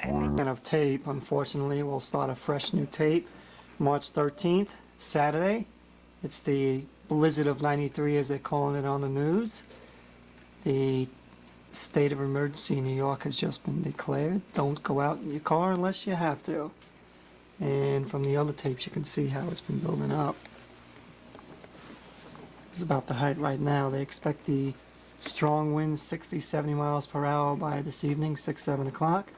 And of tape, unfortunately, we'll start a fresh new tape March 13th, Saturday. It's the blizzard of 93 as they're calling it on the news. The state of emergency in New York has just been declared. Don't go out in your car unless you have to. And from the other tapes you can see how it's been building up. It's about the height right now. They expect the strong winds 60, 70 miles per hour by this evening, 6, 7 o'clock.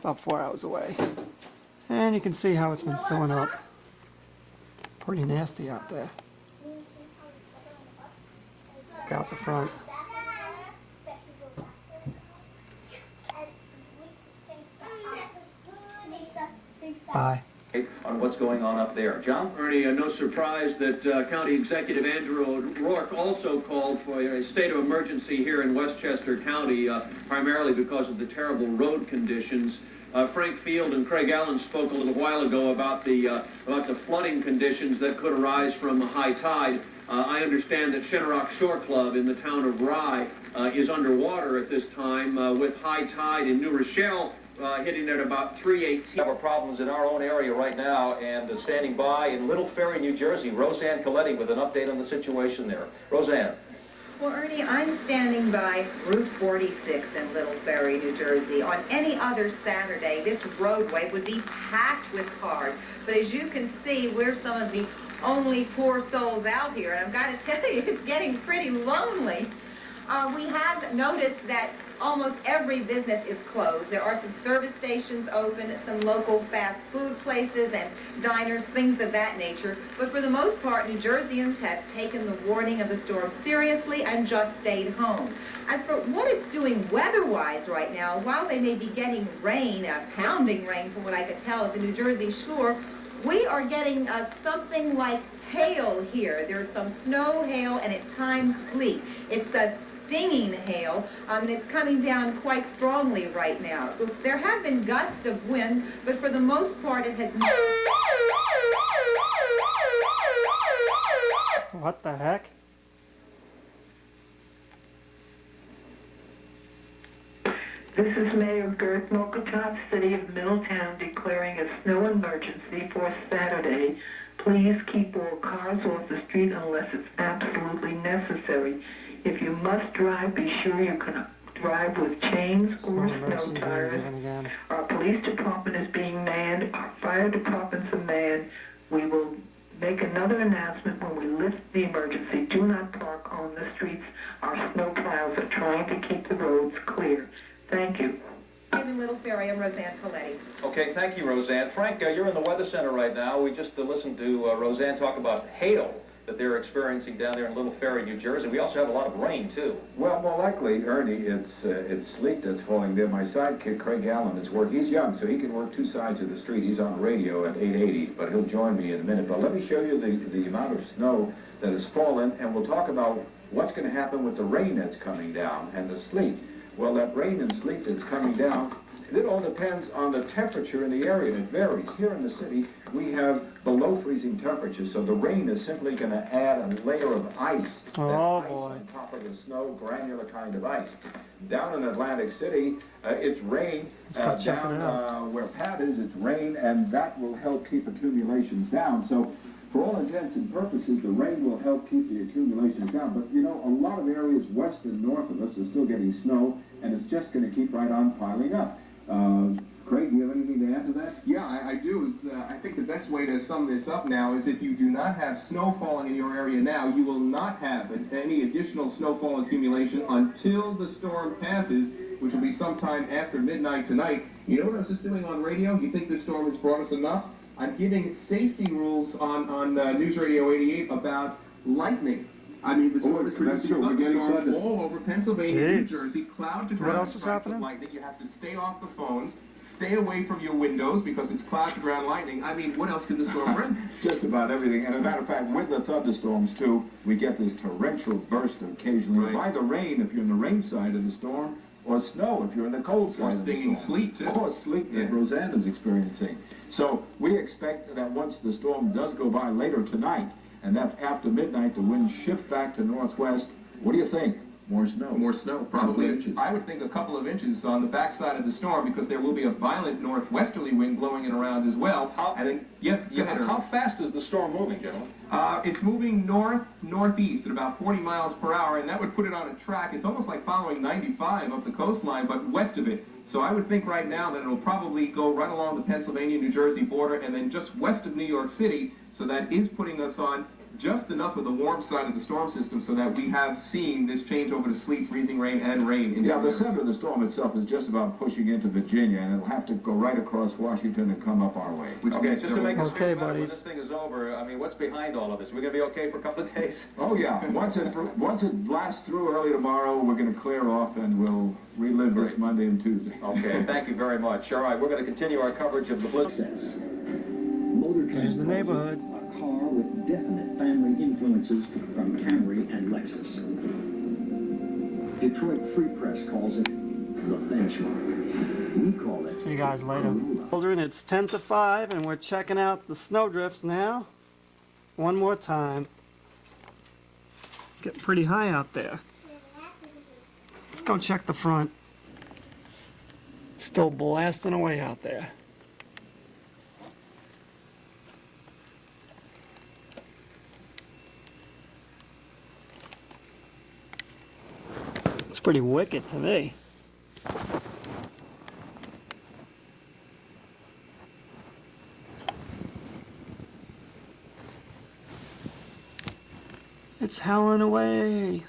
About 4 hours away. And you can see how it's been filling up. Pretty nasty out there. Look out the front. Bye. On what's going on up there. John? Ernie, no surprise that County Executive Andrew O'Rourke also called for a state of emergency here in Westchester County, primarily because of the terrible road conditions. Frank Field and Craig Allen spoke a little while ago about the flooding conditions that could arise from a high tide. I understand that Shinnerock Shore Club in the town of Rye is underwater at this time with high tide in New Rochelle. Hitting at about 3:18. We have problems in our own area right now, and standing by in Little Ferry, New Jersey, Roseanne Coletti with an update on the situation there. Roseanne. Well, Ernie, I'm standing by Route 46 in Little Ferry, New Jersey. On any other Saturday, this roadway would be packed with cars. But as you can see, we're some of the only poor souls out here, and I've got to tell you, it's getting pretty lonely. We have noticed that almost every business is closed. There are some service stations open, some local fast food places and diners, things of that nature. But for the most part, New Jerseyans have taken the warning of the storm seriously and just stayed home. As for what it's doing weather-wise right now, while they may be getting rain, pounding rain from what I could tell at the New Jersey shore, we are getting something like hail here. There's some snow, hail, and at times sleet. It's a stinging hail, and it's coming down quite strongly right now. There have been gusts of wind, but for the most part it has... What the heck? This is Mayor Gert Mokotov, City of Middletown, declaring a snow emergency for Saturday. Please keep all cars off the street unless it's absolutely necessary. If you must drive, be sure you can drive with chains or snow tires. Our police department is being manned. Our fire departments are manned. We will make another announcement when we lift the emergency. Do not park on the streets. Our snow plows are trying to keep the roads clear. Thank you. In Little Ferry, I'm Roseanne Coletti. Okay, thank you, Roseanne. Frank, you're in the Weather Center right now. We just listened to Roseanne talk about hail that they're experiencing down there in Little Ferry, New Jersey. We also have a lot of rain, too. Well, more likely, Ernie, it's sleet that's falling there. My sidekick, Craig Allen, is working. He's young, so he can work two sides of the street. He's on radio at 880, but he'll join me in a minute. But let me show you the amount of snow that has fallen, and we'll talk about what's going to happen with the rain that's coming down and the sleet. Well, that rain and sleet that's coming down, it all depends on the temperature in the area, and it varies. Here in the city, we have below freezing temperatures, so the rain is simply going to add a layer of ice. Oh, ice boy. On top of the snow, granular kind of ice. Down in Atlantic City, it's rain. Down where Pat is, it's rain, and that will help keep accumulations down. So, for all intents and purposes, the rain will help keep the accumulations down. But, you know, a lot of areas west and north of us are still getting snow, and it's just going to keep right on piling up. Craig, do you have anything to add to that? Yeah, I do. I think the best way to sum this up now is if you do not have snow falling in your area now, you will not have any additional snowfall accumulation until the storm passes, which will be sometime after midnight tonight. You know what I was just doing on radio? You think this storm has brought us enough? I'm giving safety rules on News Radio 88 about lightning. I mean, the storm is producing thunderstorms all over Pennsylvania, New Jersey, cloud to ground. What else is happening? Lightning. You have to stay off the phones, stay away from your windows because it's cloud to ground lightning. I mean, what else can the storm bring? Just about everything. And as a matter of fact, with the thunderstorms, too, we get this torrential burst occasionally. Right. By the rain, if you're in the rain side of the storm, or snow if you're in the cold side of the storm. Or stinging sleet, too. Or sleet that Roseanne is experiencing. So we expect that once the storm does go by later tonight, and that after midnight the winds shift back to northwest, what do you think? More snow. More snow, Couple probably. inches. I would think a couple of inches on the backside of the storm because there will be a violent northwesterly wind blowing it around as well. I think, yes, you had How fast is the storm moving, gentlemen? It's moving northeast at about 40 miles per hour, and that would put it on a track. It's almost like following 95 up the coastline, but west of it. So I would think right now that it'll probably go right along the Pennsylvania-New Jersey border and then just west of New York City. So that is putting us on just enough of the warm side of the storm system so that we have seen this change over to sleet, freezing rain, and rain. In Yeah, some the areas. center of the storm itself is just about pushing into Virginia, and it'll have to go right across Washington and come up our way. Which Okay, means just to make us Okay, feel better when buddies. this thing is over, I mean, what's behind all of this? We're going to be okay for a couple of days? Oh, yeah. Once it blasts through early tomorrow, we're going to clear off, and we'll relive this Monday and Tuesday. Okay, thank you very much. All right, we're going to continue our coverage of the blizzard. Here's the neighborhood. A car with definite family influences from Camry and Lexus. Detroit Free Press calls it the benchmark. We call it See you guys later. Children, it's 10 to 5 and we're checking out the snowdrifts now. One more time. Getting pretty high out there. Let's go check the front. Still blasting away out there. It's pretty wicked to me. It's howling away.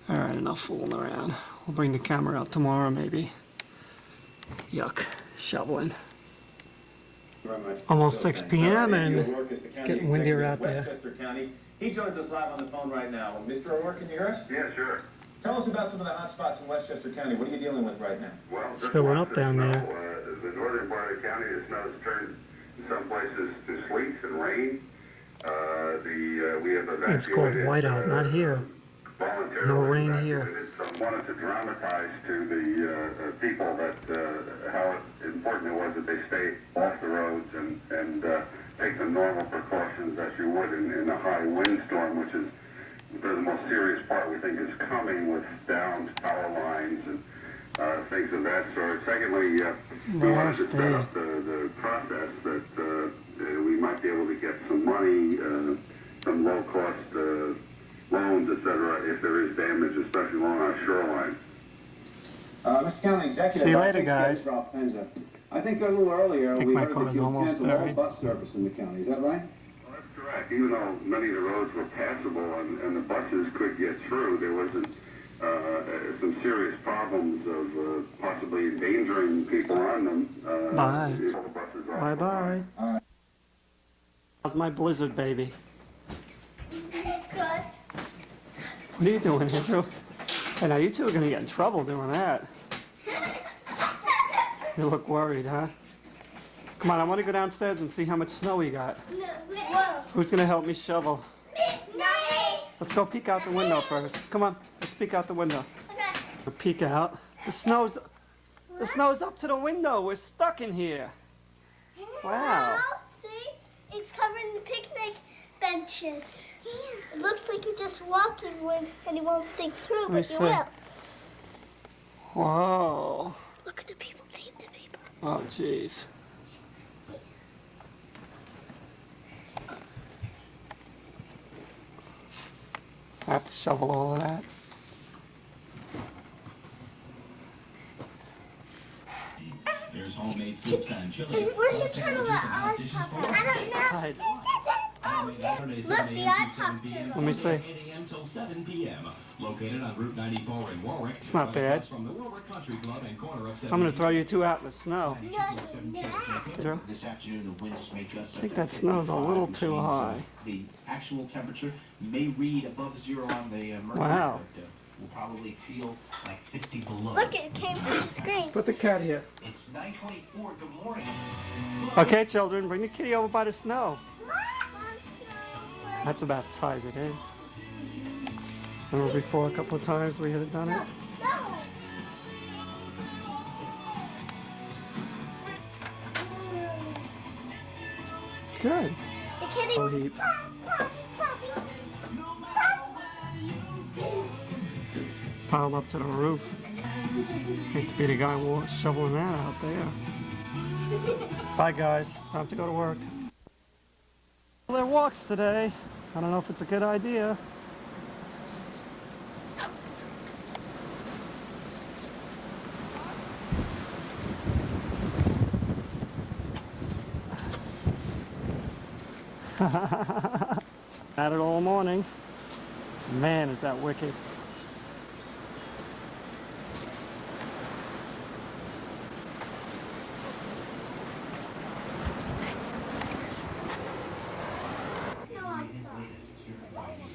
All right, enough fooling around. We'll bring the camera out tomorrow, maybe. Yuck, shoveling. Almost 6 p.m. and it's getting windier out there. Westchester County. He joins us live on the phone right now. Mr. O'Rourke, can you hear us? Yeah, sure. Tell us about some of the hot spots in Westchester County. What are you dealing with right now? Well, It's filling up down there. The northern part of the county, the snow's turned in some places to sleet and rain. We have evacuated. It's called whiteout, not here. Voluntarily No rain evacuated. So wanted to dramatize to the people that how important it was that they stay off the roads and take the normal precautions as you would in a high windstorm, which is the most serious part we think is coming with downed power lines and things of that sort. Secondly, we wanted to set up the process that we might be able to get some money, some low-cost loans, etc., if there is damage, especially along our shoreline. Mr. County Executive, See you later, I think guys. Ralph Penza. I think a little earlier I think we my heard car that is you almost canceled all buried. bus service in the county. Is that right? Well, that's correct. Even though many of the roads were passable and the buses could get through, there wasn't some serious problems of possibly endangering people on them. Bye. if the buses are- Bye-bye. How's my blizzard, baby? Good. What are you doing, Andrew? Hey, now you two are going to get in trouble doing that. You look worried, huh? Come on, I want to go downstairs and see how much snow we got. Whoa. Who's going to help me shovel? Me. Let's go peek out the window first. Come on, let's peek out the window. Okay. We'll peek out. The snow's up to the window. We're stuck in here. Wow. See? It's covering the picnic benches. It looks like you're just walking and you won't sink through, Let me but see. you will. Whoa. Look at the people, team the people. Oh, jeez. I have to shovel all of that. There's homemade soups and chili. Where's your turtle eyes pop out? I don't know. Hide. Look, the eye popped Let me see. 8 a.m. till 7 p.m. Located on Route 94 in Warwick. It's not bad. From the Warwick Country Club and corner of I'm going to throw you two out in the snow. Andrew? This afternoon, the winds may gust I think that snow's a little too high. The actual temperature may read above zero on the mercury, Wow. but will probably feel like 50 below. Look, it came from the screen. Put the cat here. It's 9:24. Good morning. Okay, children, bring the kitty over by the snow. That's about as high as it is. Remember before a couple of times we had done it? Good. The kitty. Oh, heap. piled up to the roof. Hate to be the guy shoveling that out there. Bye guys, time to go to work. Their walks today. I don't know if it's a good idea. At it all morning. Man, is that wicked.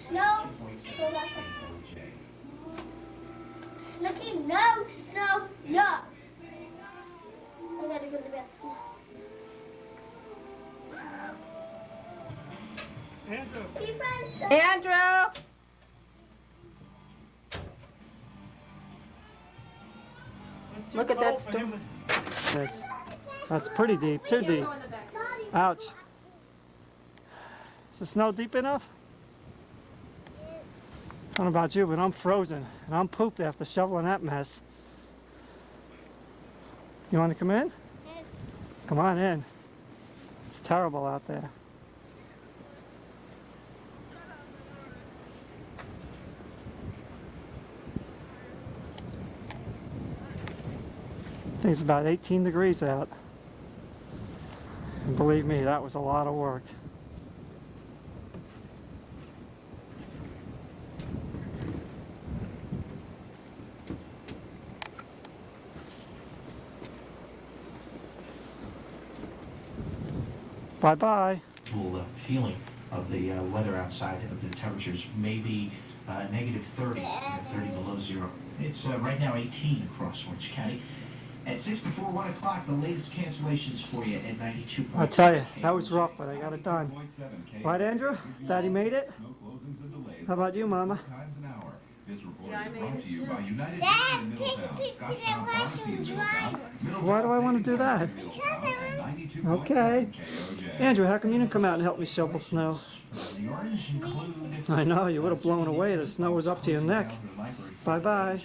Snow. Snooky, no. Snow, no. I gotta go to the bathroom. Andrew. Be friends. Andrew! Look at that storm. Yes. That's pretty deep, too deep. Ouch. Is the snow deep enough? I don't know about you, but I'm frozen, and I'm pooped after shoveling that mess. You want to come in? Come on in. It's terrible out there. I think it's about 18 degrees out. And believe me, that was a lot of work. Bye-bye. Feeling of the weather outside, of the temperatures, maybe negative 30, 30 below zero. It's right now 18 across Orange County. At 6 before 1 o'clock, the latest cancellations for you at 92. I'll tell you, that was rough, but I got it done. Right, Andrew? Daddy made it? How about you, Mama? Yeah, I made it. Dad, take a picture of that washing dry. Why do I want to do that? Okay. Andrew, how come you didn't come out and help me shovel snow? I know, you would have blown away. The snow was up to your neck. Bye-bye.